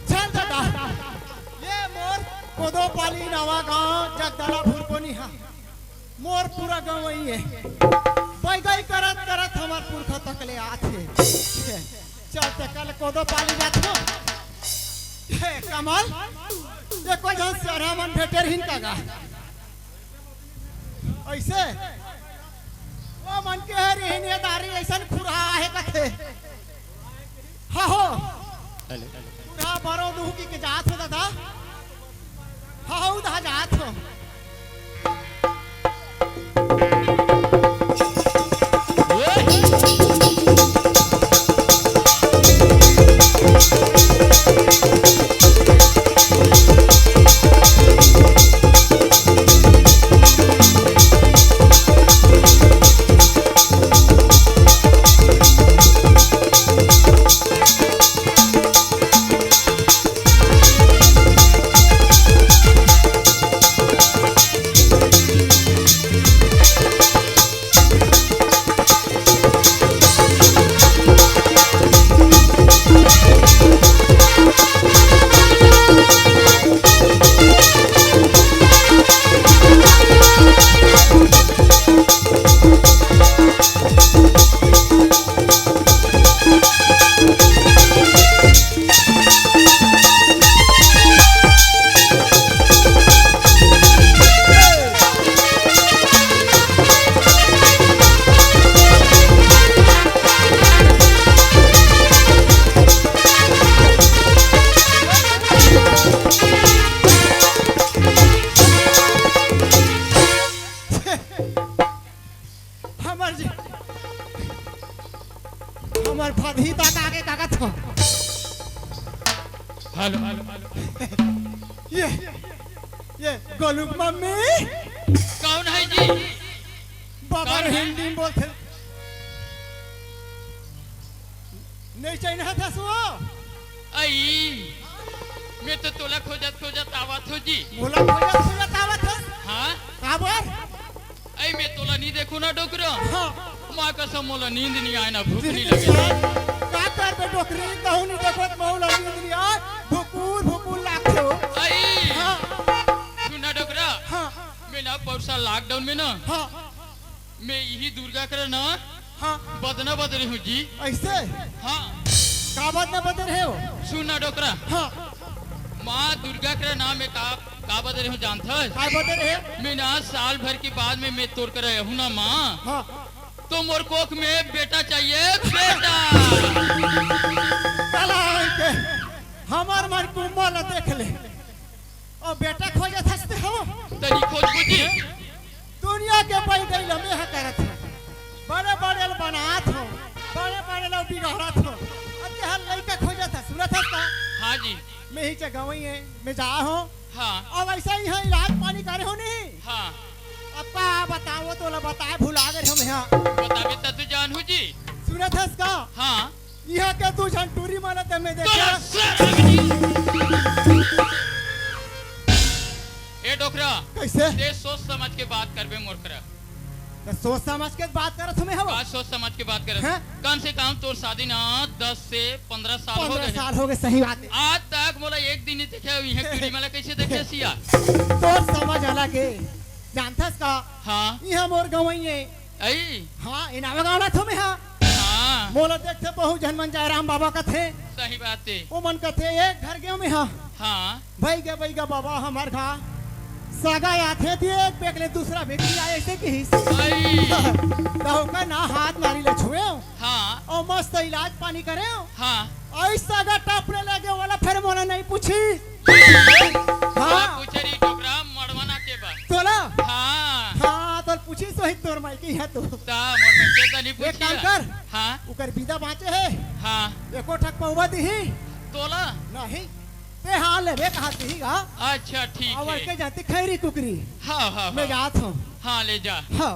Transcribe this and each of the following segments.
चल दादा ये मोर कोदो पाली नवा गांव जगदला भूरकोनी हा मोर पूरा गांव वही है बैगई करत करत हमार पुरखा तकले आथे चल ते कल कोदो पाली जात हो हे कमल देखो जहां सारा मन भेटर हिन का गा ऐसे वो मन के रहने दारी ऐसा खुरा है कथे हा हो खुरा बरो दू की जात हो दादा हा हो दा जात हो हमार भाभी तक आगे कागज हो हेलो हेलो हेलो ये गोलू मम्मी कौन है जी बाबा हिंदी में बोलते नहीं चाहिए था सो आई मैं तो तोला खोजत आवत हो जी बोला खोजत आवत हो हां काबर आई मैं तोला नहीं देखू ना डोकरो हां मां कसम मोला नींद नहीं आए ना भूख नहीं लगे का कर बे डोकरी कहू नहीं देखत मौला नींद नहीं आए भुकुर लागतो आई हां सुना डोकरा हां मैं ना पौसा लॉकडाउन में ना हां मैं यही दुर्गा कर ना हां बदना बदले हूं जी ऐसे हां का बदना बदल है वो सुना डोकरा हां मां दुर्गा कर नाम में का बदले हूं जानता है का बदल है मैं ना साल भर के बाद में मैं तोड़ कर हूं ना मां हां तो मोर कोख में बेटा चाहिए बेटा चला के हमार मन को मोला देख ले और बेटा खोजत हंसते हो तनी खोज बुझी दुनिया के पै गई लम्बे है करत बड़े बड़े बनात हो बड़े लोग बिगाड़त हो अते हर लइका खोजत है सूरत है का हां जी मैं ही जगह ही है मैं जा हूं हां अब ऐसा ही है इलाज पानी करे हो नहीं हां अब का बताओ तो ला बताए भुला गए हम यहां बताबे त तू जान हो जी सूरत है का हां यहां के तू झंटूरी मानत है मैं देखा ए डोकरा कैसे ये सोच समझ के बात करबे मोरकरा तो सोच समझ के बात करत हमें हवा बात सोच समझ के बात कर हैं? कम से कम तोर शादी ना 10 से 15 साल हो 15 गए साल हो गए सही बात है आज तक मोला एक दिन ही देखे यहां कीड़ी मला कैसे देखे सिया तो समझ अलग है जानथस का हां यहां मोर गवई है आई हां इनावा गाना थो में हां हां मोला देखते बहु जन्मन जय राम बाबा का थे सही बात है वो मन का थे एक घर गयो में हां हां भाई गया बाबा हमार घा सगा आथे थे एक बेकले दूसरा बेकली आए ऐसे की आई तो का ना हाथ मारी ले छुए हां और मस्त इलाज पानी करे हां ऐसा गा टापने लगे वाला फिर मोला नहीं पूछी हां पूछरी डोकरा मड़वाना के बा तोला हां हां तो पूछी सही तोर माई की है तू ता मोर में के तनी एक पूछिया काम कर हां उकर बीदा बाँचे है हां एको ठक पौवा दही तोला नहीं ते हाल ले रे कहा दही गा अच्छा ठीक और है के जाती खैरी कुकरी हां हां मैं जात हूं हां ले जा हां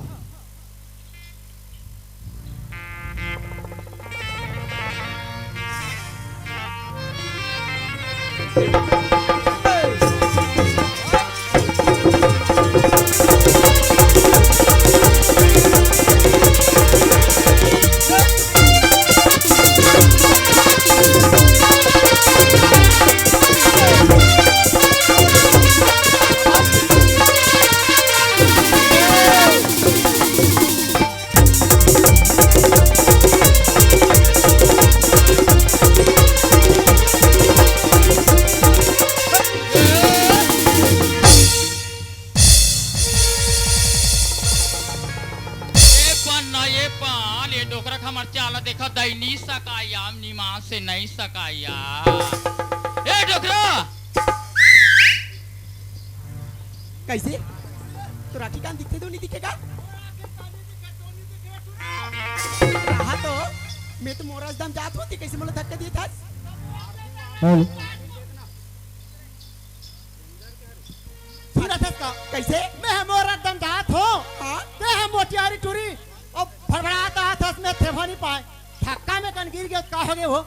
कैसे तो राखी कान दिखते तो नहीं दिखेगा रहा तो मैं तो मोराज दाम जात होती कैसे मला धक्का दिए था सूरत का कैसे मैं मोरा दम दात हो हाँ ते हम मोटियारी टूरी और फड़फड़ाता हाथ में थे नहीं पाए धक्का में कन गिर गया का हो गए वो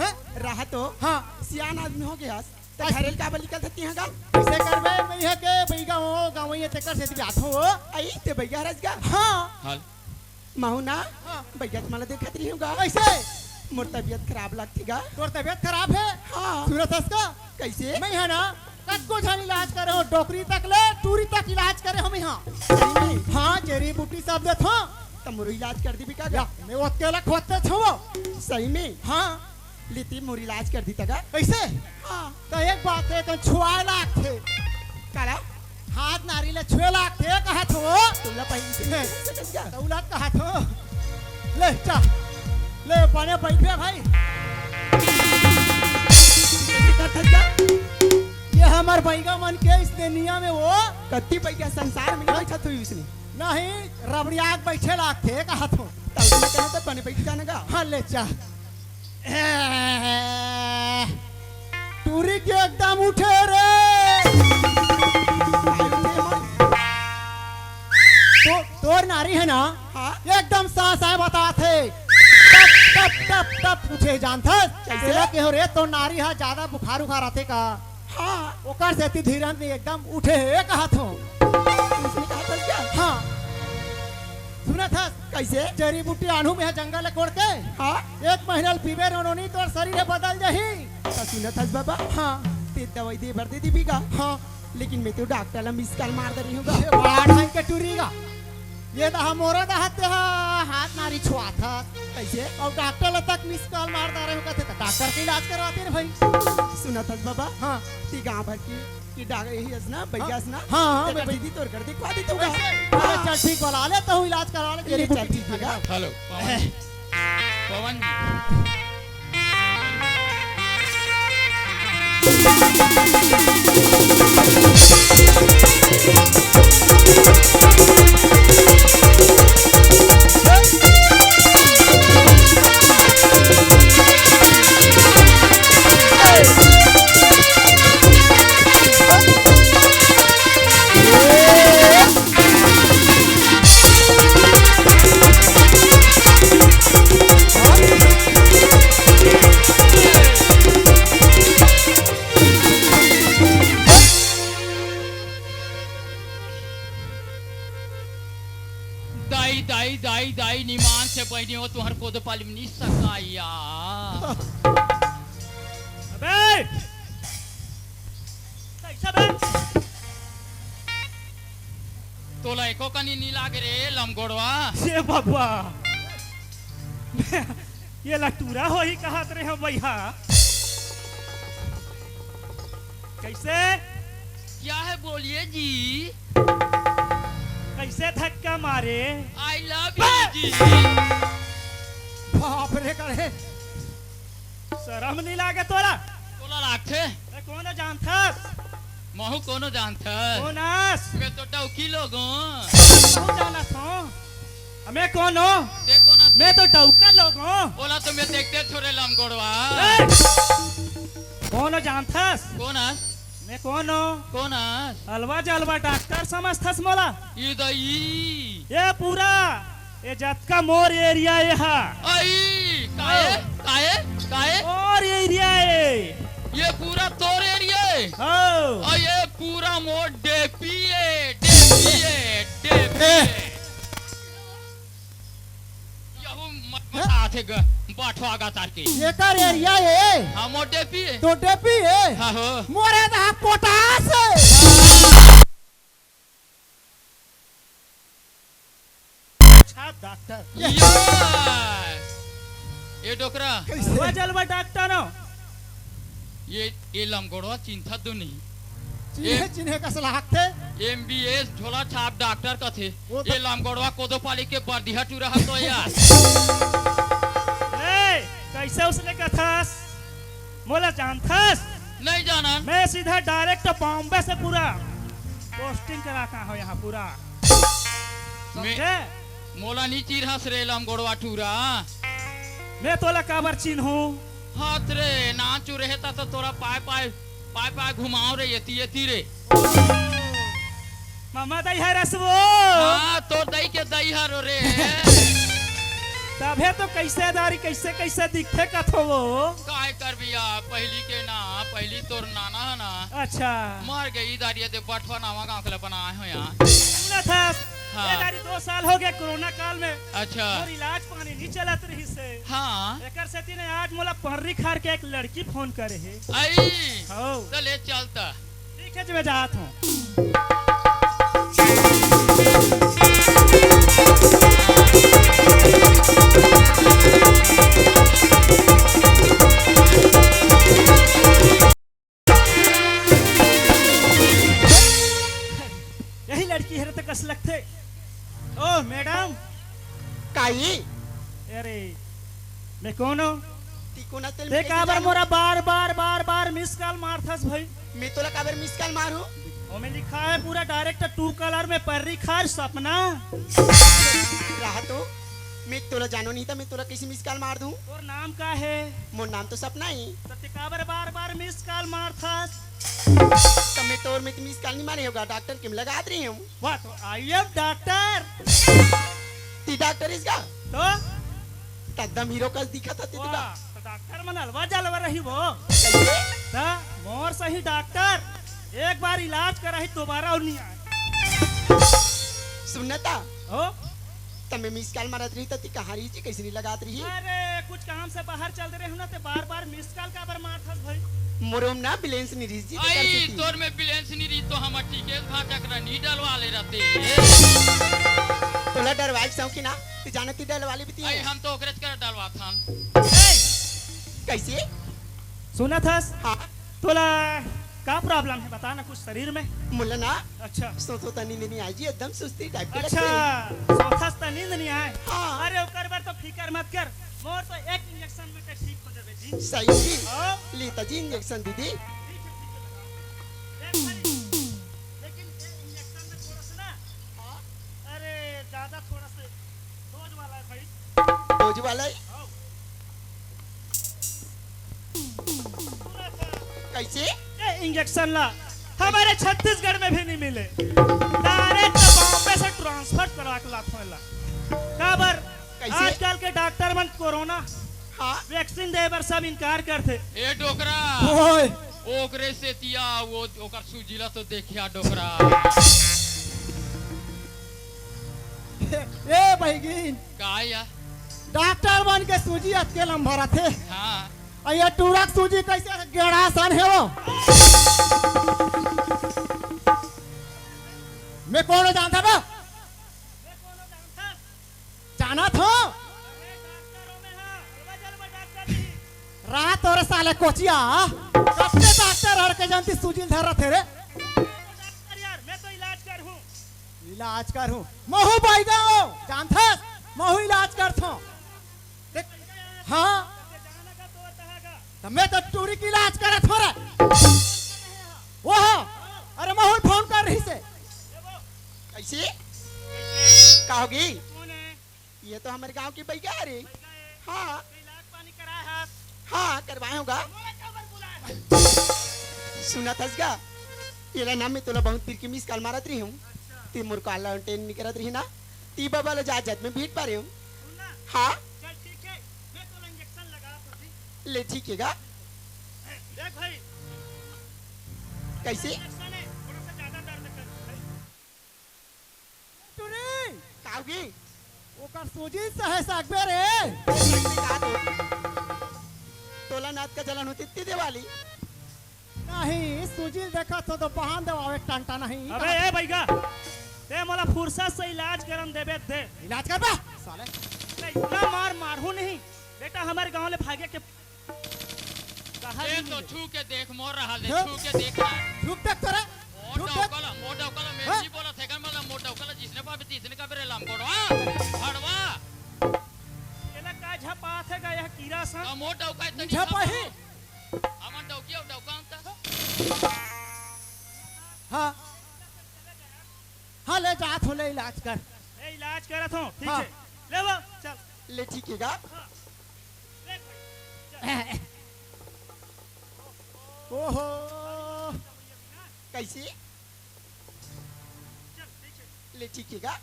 हैं रहा तो हाँ सियान आदमी हो गया तो घरेल का बल निकल सकती है का कैसे करबे मैं है के भईगा हो गांव ये तेकर से बात हो आई ते भैया रज का हाँ हाल महू ना हाँ। भैया तुम्हारा देखत रही होगा कैसे मोर तबियत खराब लगती गा तोर तबीयत खराब है हाँ सूरत का कैसे मैं है ना कत्को झन इलाज करे हो डॉक्टरी तक ले टूरी तक इलाज करे हम यहाँ सही में हाँ जड़ी बूटी सब देत हो तो मोर इलाज कर दी भी का या मैं ओतेला खोते छवो सही में हाँ लेती मोर इलाज कर दी तगा कैसे हाँ तो एक बात है तो छुआ लाख थे काला हाथ नारी ले 6 लाख थे कहा थो तुला पहले से दौलत कहा थो ले चा ले बने बैठे भाई ये हमार बैगा मन के इस दुनिया में वो कत्ती पैसा संसार में बैठा थी उसने नहीं रबड़ियाग बैठे लाख थे कहा थो तब उसने कहा तो बने बैठ जाने का हाँ ले चा टूरी के एकदम उठे रे तोर नारी है ना हाँ एकदम सांस आए बताते टप टप टप टप उठे जानता कैसे? कैसे के हो रे तो नारी हा ज्यादा बुखार उखार आते का हाँ ओकर से ती धीरन में एकदम उठे है कहा थो उसने कहा था क्या हाँ सुना था कैसे जड़ी बूटी आनू में है जंगल कोड़ के हाँ 1 महीना पीबे रोनी तो शरीर बदल जाही तो सुना था बाबा हाँ ते दवाई दे भर दे दी बीगा हाँ लेकिन मैं तो डॉक्टर ला मिस कॉल मार दे रही हूँ ये बड़ा ढंग के टूरीगा ये तो मोरा दहते हाथ नारी छुआ था कैसे और डॉक्टर ला तक मिस कॉल मार दे रहे हो कहते तो डॉक्टर के इलाज करवाते रे भाई सुना था बाबा हाँ ती गांव भर की डाग यही हसना भैया हसना हाँ, हाँ, तेरा मैं- दीदी तोड़ कर दिखवा दी तो अरे चल ठीक बोला ले तो इलाज करवा ले ले जड़ी चल बूटी ठीक है का? हेलो पवन जी दाई दाई दाई दाई निमान से बहनी हो तुहर को तो पालिम नहीं सकाया अबे कैसा बे तोला एको कनी नी लागे रे लमगोड़वा ये बाबा ये लटूरा हो ही कहा रे हम भैया कैसे क्या है बोलिए जी कैसे धक्का मारे आई लव यू जी बाप रे करे शर्म नहीं लागे तोरा तोला लागथे ए, कौन जानता महू कोनो जानता कौनास मैं तो डौकी लोगो कौन जाना था हमें कौन हो ते कोना मैं तो डौका लोग हूँ बोला तो मैं देखते छोरे लमगोड़वा ए, कौन हो जानथस कोना मैं कौन हो कोना अलवा जलवा डॉक्टर समझथस मोला ई दई ये पूरा ये जतका मोर एरिया ये हा आई काए काए काए और एरिया है ये पूरा तोर एरिया है हो और ये पूरा मोर डेपिए डेपिए डेपिए यहू मत आथे ग बाठो आगा तार के ये कर एरिया है हां मोर डेपिए तो डेपी है हां हो मोरे दा पोटास है अच्छा डॉक्टर यस ये डोकरा अलवा जलवा डॉक्टर हो ये लमगोड़वा चिंता तो नहीं चिन्हे चिन्हे का सलाह थे एमबीएस झोला छाप डॉक्टर का थे वो तो- ये लमगोड़वा कोदोपाली के बरदिहा टूरा तो यार ए कैसे उसने कथास मोला जानथस नहीं जाना मैं सीधा डायरेक्ट बॉम्बे से पूरा पोस्टिंग करा का हो यहाँ पूरा मैं समझे मोला नी चीर हंस रे लम गोड़वा टूरा मैं तोला काबर चिन्ह हूँ हाथ रे नाचू रहता तो तोरा पाए पाए पाए पाए घुमाओ रे ये रे मामा दई है रसवो हाँ तो दई के दई हरो रे तभे तो कैसे दारी कैसे कैसे दिखते कथो वो काय कर बिया पहली के ना पहली तोर नाना है ना अच्छा मर गई दारिया दे बटवा नावा गांव के बनाए हो यहाँ सुना था हाँ। ये दारी 2 साल हो गए कोरोना काल में अच्छा और इलाज पानी नहीं चलत रही से हाँ एकर से तीने आज मोला पर्री खार के एक लड़की फोन करे है आई हो तो ले चलता ठीक है जो मैं जात हूँ यही लड़की है तो कस लगते ओ मैडम काई अरे मैं कौन हूँ तिकोना तेल ते काबर मोरा बार बार बार बार मिस कॉल मारथस भाई मैं तोला काबर मिस कॉल मारू ओमे लिखा है पूरा डायरेक्ट 2 कलर में पर्री खार सपना रहा तो मैं तोला जानो नहीं था मैं तोला कैसे मिस कॉल मार दूं और नाम का है मोर नाम तो सपना ही तो ते काबर बार बार मिस कॉल मारथस तो मैं तोर में मिस कॉल नहीं मारे होगा डॉक्टर किम लगा रही हूँ वाह तो आई एम डॉक्टर ती डॉक्टर इसका तो एकदम हीरो का दिखा था ती वाह तो डॉक्टर मन अलवा जलवा रही वो कैसे ता मोर सही डॉक्टर एक बार इलाज कराही दोबारा और नहीं आए सुनना था हो तब मैं मिस कॉल मारत रही ती कहाँ रही थी कैसे नहीं लगात रही अरे कुछ काम से बाहर चल रहे हो ना ते बार बार मिस कॉल काबर मारथस भाई मोरोम ना बिलेंस नहीं रही जी आई तोर में बैलेंस नहीं रही तो हम टिकट भाटक नहीं डलवा ले रहते तोला डरवाई सौ की ना तू जाने ती डर वाली भी आई थी हम तो ओकरे कर डलवा था कैसे सुना थस हाँ तोला का प्रॉब्लम है बता ना कुछ शरीर में मुल्ला ना अच्छा सोचो तनी नहीं आई जी एकदम सुस्ती टाइप की अच्छा लगती है। सोथस तो नींद नहीं आए हाँ। अरे ओकर बार तो फिकर मत कर मोर तो एक इंजेक्शन में के ठीक हो जावे जी सही जी आओ ली जी इंजेक्शन दीदी लेकिन ये इंजेक्शन में थोड़ा सा ना अरे ज्यादा थोड़ा सा डोज वाला है भाई डोज वाला ही? आओ सुना था कैसे ये इंजेक्शन ला हमारे छत्तीसगढ़ में भी नहीं मिले डायरेक्ट बॉम्बे से ट्रांसफर करा के लात ला काबर कैसे? आजकल के डॉक्टर मन कोरोना हाँ वैक्सीन दे बर सब इनकार करते ए डोकरा ओए ओकरे से तिया वो ओकर सुजिला तो देखिया डोकरा ए बहिगिन का या डॉक्टर बन के सूजी अतके लंभरा थे हाँ ये टूरक सूजी कैसे गेड़ा सन है वो मैं कौन जानता बा जाना था रात और साले कोचिया कब से डॉक्टर हर के जानती सूजी धर रहे थे रे यार मैं तो इलाज कर हूँ इलाज कर हूँ महू भाई गाओ जानता महू इलाज कर थो हाँ तो मैं तो टूरी की इलाज करत हो रे वो अरे महू फोन कर रही से कैसे कहोगी कौन है ये तो हमारे गांव की भैया है रे हाँ इलाज पानी कराया है हाँ करवाए होगा मोला कबर बुलाया है सुना थसगा ये नाम में तोला बहुत पीर की मिस कॉल मारत रही हूँ ती मुर को अल्लाह टेन नहीं करत रही ना ती बाबा ला जात जात में भीड़ पा रही हूँ सुनना हाँ चल ठीक है मैं तो इंजेक्शन लगा तो ले ठीक है गा देख भाई कैसे इंजेक्शन है थोड़ा सा ज्यादा दर्द कर टूरी कहोगी ओकर सूजी सहे सकबे रे तोला नाथ का जलन होती थी दिवाली नहीं सूजी देखा तो बहान दवावे टंटा नहीं अबे ए भैया ते मोला फुर्सत से इलाज करम देबे दे इलाज कर बा साले ते इतना मार मारू नहीं बेटा हमारे गांव ले भागे के कहा ए नहीं तो मिले। छू के देख मोर रहा ले हाँ? छू के देखना झुक देख तोरे झुक देख मोटा उकला मैं हाँ? नहीं बोला थे कर मतलब मोटा उकला जिसने पापे तीसने का बेरे लम कोड़वा हड़वा केला का झपा थे गया कीड़ा सा का मोटा उका इतनी झपा ही हमन डौकिया डौका अंता हाँ ले इलाज कर ए इलाज करत हूँ ठीक हाँ। है ले वो चल ले ठीक है गा देख भाई चल। ओहो कैसे चल ठीक है ले ठीक है गा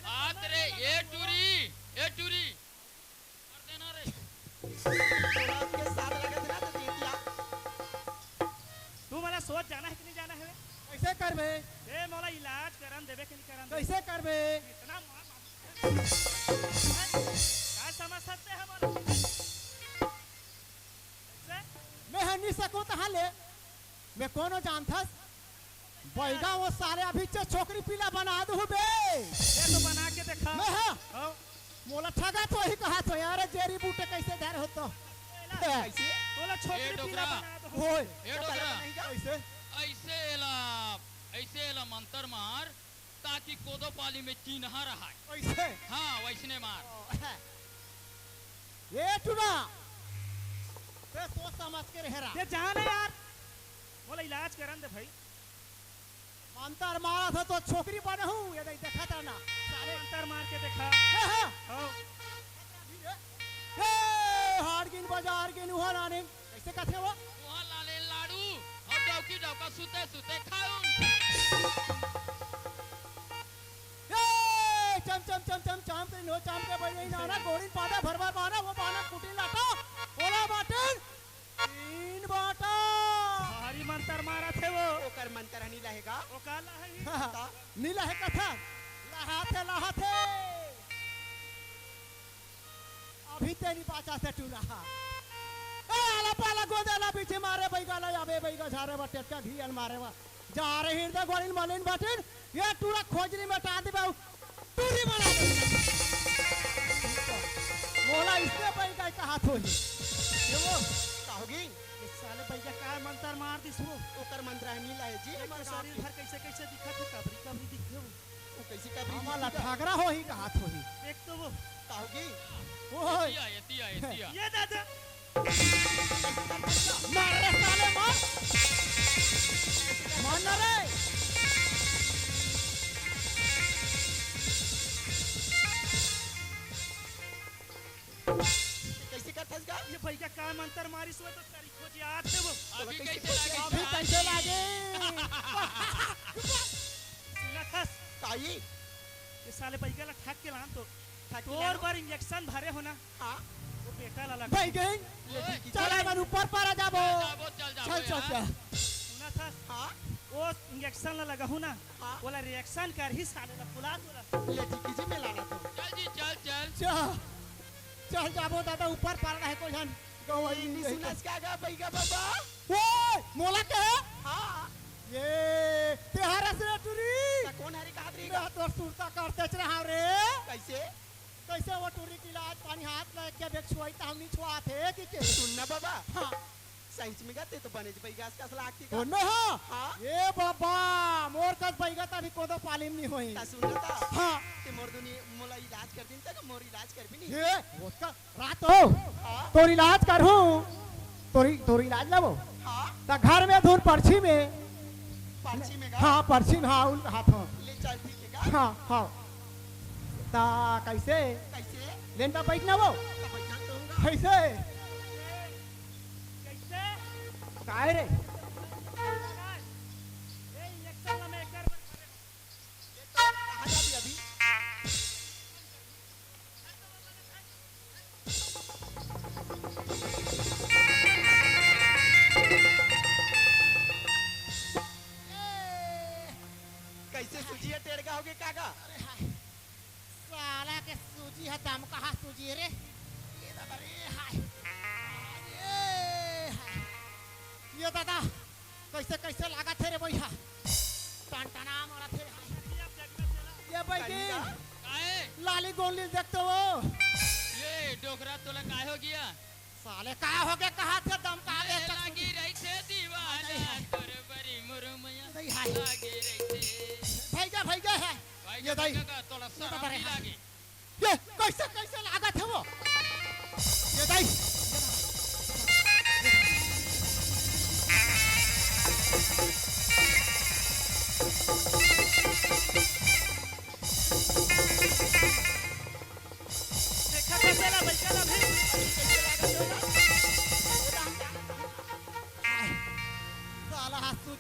हाथ रे ए टूरी कर देना रे। थोड़ा के साथ लगा देना तो दे दिया तू मला सोच जाना है कि नहीं जाना है कैसे करबे ए मोला इलाज करन देबे कि नहीं करन देबे? कैसे करबे इतना मार क्या समझ सकते हैं मोला कैसे मैं हनी सकूं तहाँ ले मैं कोनो जानथस बैगा वो सारे अभी से छोकरी पीला बना दू बे ये तो बना के देखा मैं हाँ आओ मोला ठगा तो ही कहा तो यार जेरी बूटे कैसे धर हो तो कैसे बोला छोकरी ए पीला डोकरा। बना दो होय ए डोकरा कैसे ऐसे एला मंतर मार ताकि कोदो पाली में चिन्ह रहा। कैसे हाँ वैसने मार। ये टुना ते सोच समझ के रहरा ये जान है यार बोला इलाज करन दे भाई मंतर मारा था तो छोकरी बने हूँ ये नहीं देखा था ना साले अंतर मार के देखा हाँ, हाँ। आओ हे हार गिन बाजार गिन हुआ नानी कैसे कहते वो वहाँ लाले लाडू और डौकी डौका सुते सुते खाऊं। हे चम चम चम चम चम पे नो चम के बजे ना ना गोड़ी पादा भरवा पाना वो पाना कुटी लाटा ओला बाटन तीन बाटा भारी मंतर मारा थे वो ओकर मंत्र नहीं रहेगा वो काला है हाँ, नीला है कथा लहाथे अभी तेरी पाचा से टूला ए आला पाला गोदेला पीछे मारे बैगाला याबे बैगा झारे बटे का घियल मारे वा जा रहे हृदय गोलिन मलिन बटन ये टूरा खोजनी में टांग दे बाऊ टूरी बना दे मोला इसने बैगा कहा थो ये वो कहोगी इस साले भैया का मंतर मार दिस वो ओकर मंत्र नहीं लाए जी हमारे शरीर भर कैसे कैसे दिखा थे कबरी कबरी दिखे वो वो कैसे कबरी हमारा ठाकरा हो ही कहा थो ही एक तो वो कहोगी ओए एतिया ये दादा मार रे साले मार मार रे कैसे करथस गा ये भैया का मंतर मारी सो तो तारीख खोज याद थे वो अभी कैसे लागे अभी कैसे लागे सुना खस काई ये साले भैया ला ठाक के लान तो ठाक के तोर लानो? बार इंजेक्शन भरे होना हां वो बेटा ला लगा भाई गई ले ठीक है चल मन ऊपर पर आ जाबो चल चल चल यार। चल सुना था हां वो इंजेक्शन ला लगा होना हाँ। बोला रिएक्शन कर ही साले ला फुला तोला ले ठीक है जी मैं लाना तो चल जी चल चल चल जाबो दादा ऊपर पर रहे को जन गवई नहीं नहीं सुनस का गा बैगा बाबा ओए मोला के हां ये तेहारा से टूरी ता कौन हरी कहा रे मैं तो सुरता करते च रहा रे कैसे कैसे वो टूरी की लाज पानी हाथ में के बेक छुआई ता हमनी छुआ थे कि के सुनना बाबा हां सही में गाते तो बने बैगा का असला आती ओ का न हो हाँ। ए बाबा मोर कस बैगा ता भी कोदो पालिम नहीं होई ता सुनना ता हां ते मोरदुनी मोला इलाज कर दिन तक मोर इलाज कर भी नहीं ये उसका रात हो हां तोर इलाज करूं तोरी इलाज लेबो हां ता घर में धूर पर्ची में पांची में गा हाँ पर्ची में हाँ उन हाथों ले चल ठीक है गा हाँ हाँ ता कैसे कैसे लेन पे बैठना वो ता बैठा दूंगा कैसे कैसे काय रे ये इंजेक्शन ला मैं कर कहां जा भी अभी कैसे सुजिया टेढ़ का होगे कागा साला के सूजी है दम कहाँ सूजी रे ये दादा रे हाय ये दादा कैसे कैसे लगा थे रे भैया टनटना मारा थे ये बैठी काहे लाली गोली देखते हो ये डोकरा तोला काहे हो गया साले का हो गया कहाँ थे दम कहाँ अरे गया लागी रही थे दीवाना तोरे बड़ी मुरुमैया नहीं हाय लागी रही थे भैया है भाई ये दाई का तोला शराब बड़े नहीं हाय। लागी ये कैसे कैसे लगा थे वो ये दाई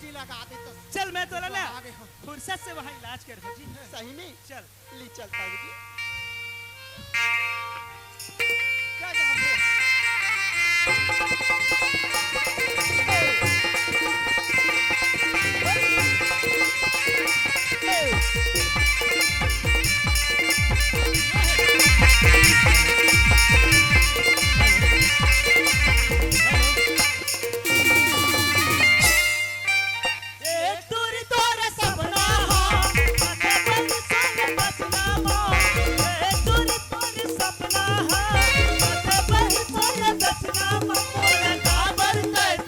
सूजी लगा दे तो चल मैं तोला ना आगे हो। फुर्सत से वहाँ इलाज कर जी सही में चल ली चल ताऊ जी क्या जा हो एक दूरी तोरे सपना हो आगे बन संग बसना हो एक दूरी तोरे सपना हो आगे बन संग बसना हो मोरा काबर कर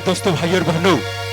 दोस्तों भाई और बहनों